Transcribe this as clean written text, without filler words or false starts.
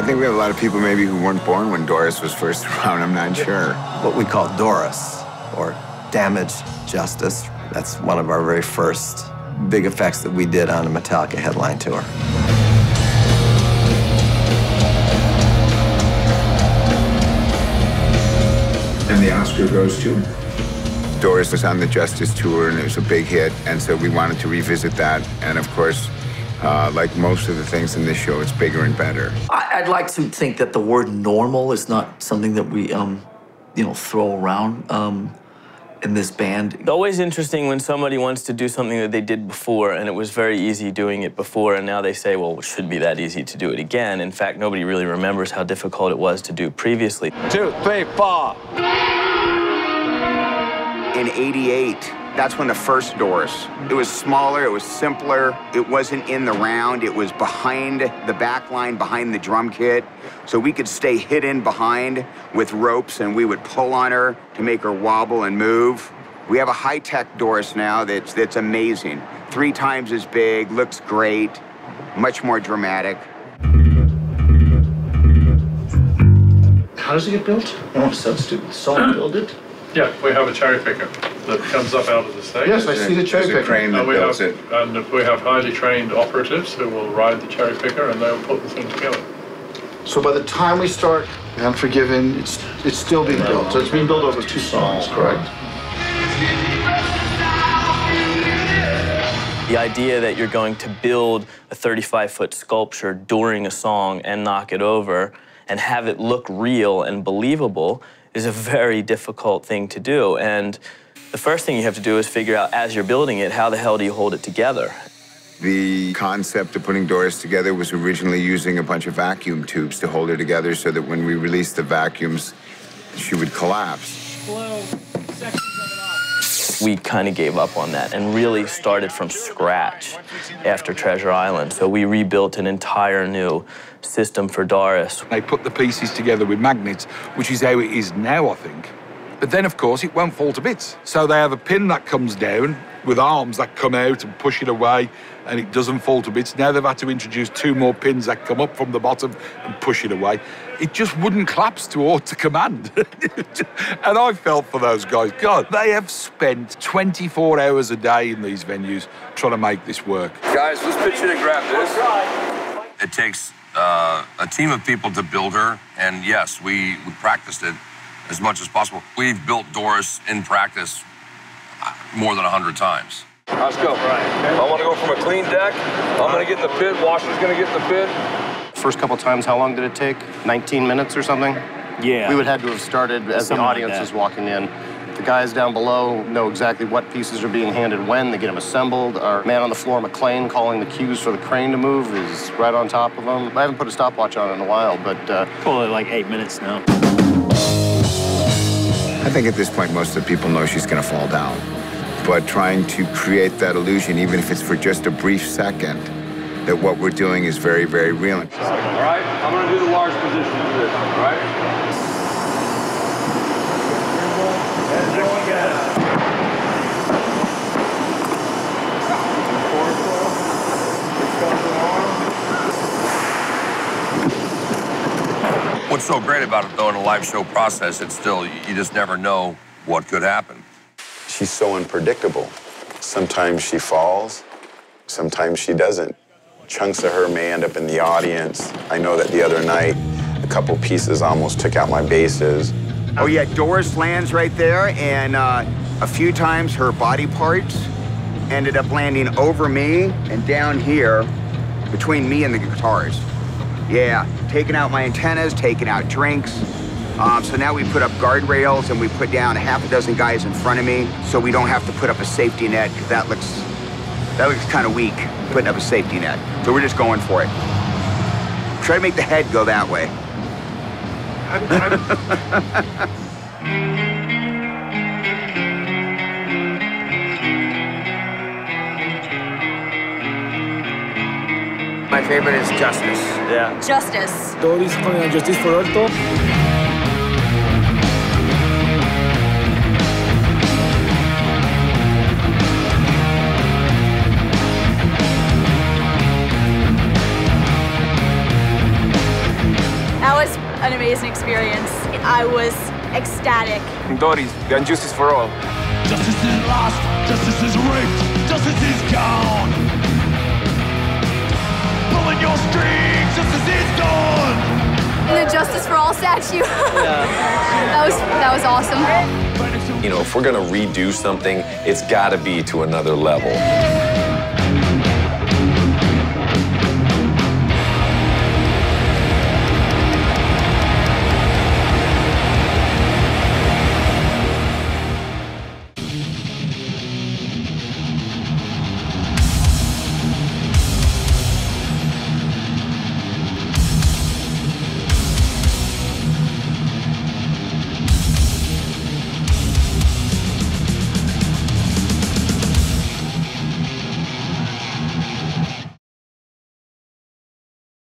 think we have a lot of people maybe who weren't born when Doris was first around. I'm not sure. What we call Doris, or damage justice, that's one of our very first big effects that we did on a Metallica headline tour. And the Oscar goes to? Doris was on the Justice Tour, and it was a big hit, and so we wanted to revisit that. And of course, like most of the things in this show, it's bigger and better. I'd like to think that the word normal is not something that we, throw around in this band. It's always interesting when somebody wants to do something that they did before, and it was very easy doing it before, and now they say, well, it shouldn't be that easy to do it again. In fact, nobody really remembers how difficult it was to do previously. 2, 3, 4. In '88, that's when the first Doris. It was smaller, it was simpler, it wasn't in the round, it was behind the back line, behind the drum kit, so we could stay hidden behind with ropes, and we would pull on her to make her wobble and move. We have a high-tech Doris now that's amazing. 3 times as big, looks great, much more dramatic. How does it get built? Oh, so stupid. Someone build it? Yeah, we have a cherry picker that comes up out of the stage. Yes, I see the cherry picker. There's a crane that builds it. And we have highly trained operatives who will ride the cherry picker, and they'll put the thing together. So by the time we start Unforgiven, it's still being built. So it's being built over 2 songs, correct? The idea that you're going to build a 35-foot sculpture during a song and knock it over and have it look real and believable is a very difficult thing to do. And the first thing you have to do is figure out, as you're building it, how the hell do you hold it together? The concept of putting Doris together was originally using a bunch of vacuum tubes to hold her together so that when we released the vacuums, she would collapse. We kind of gave up on that and really started from scratch after Treasure Island. So we rebuilt an entire new system for Doris. They put the pieces together with magnets, which is how it is now, I think. But then, of course, it won't fall to bits. So they have a pin that comes down with arms that come out and push it away, and it doesn't fall to bits. Now they've had to introduce 2 more pins that come up from the bottom and push it away. It just wouldn't collapse to command. And I felt for those guys. God, they have spent 24 hours a day in these venues trying to make this work. Guys, let's pitch in and grab this. It takes a team of people to build her, and yes, we practiced it as much as possible. We've built Doris in practice more than 100 times. Let's go. I want to go from a clean deck. I'm going to get in the pit. Washer's going to get in the pit. First couple times, how long did it take? 19 minutes or something? Yeah. We would have to have started as the audience is walking in. The guys down below know exactly what pieces are being handed when. They get them assembled. Our man on the floor, McLean, calling the cues for the crane to move, is right on top of them. I haven't put a stopwatch on it in a while, but... Probably like 8 minutes now. I think at this point, most of the people know she's going to fall down. But trying to create that illusion, even if it's for just a brief second, that what we're doing is very, very real. All right, I'm going to do the large position of this, all right? What's so great about it, though, in a live show process, it's still, you just never know what could happen. She's so unpredictable. Sometimes she falls, sometimes she doesn't. Chunks of her may end up in the audience. I know that the other night, a couple pieces almost took out my basses. Oh yeah, Doris lands right there, and a few times her body parts ended up landing over me and down here between me and the guitars. Yeah, taking out my antennas, taking out drinks. So now we put up guardrails and we put down 6 guys in front of me so we don't have to put up a safety net, because that looks kind of weak, putting up a safety net. So we're just going for it. Try to make the head go that way. My favorite is Justice. Yeah. Justice. Doris con la Justice for Alto. experience. I was ecstatic. Doris, and justice for all. Justice is lost, justice is raped, justice is gone. Pulling your strings, justice is gone. And the Justice for All statue. that was awesome. You know, if we're gonna redo something, it's gotta be to another level.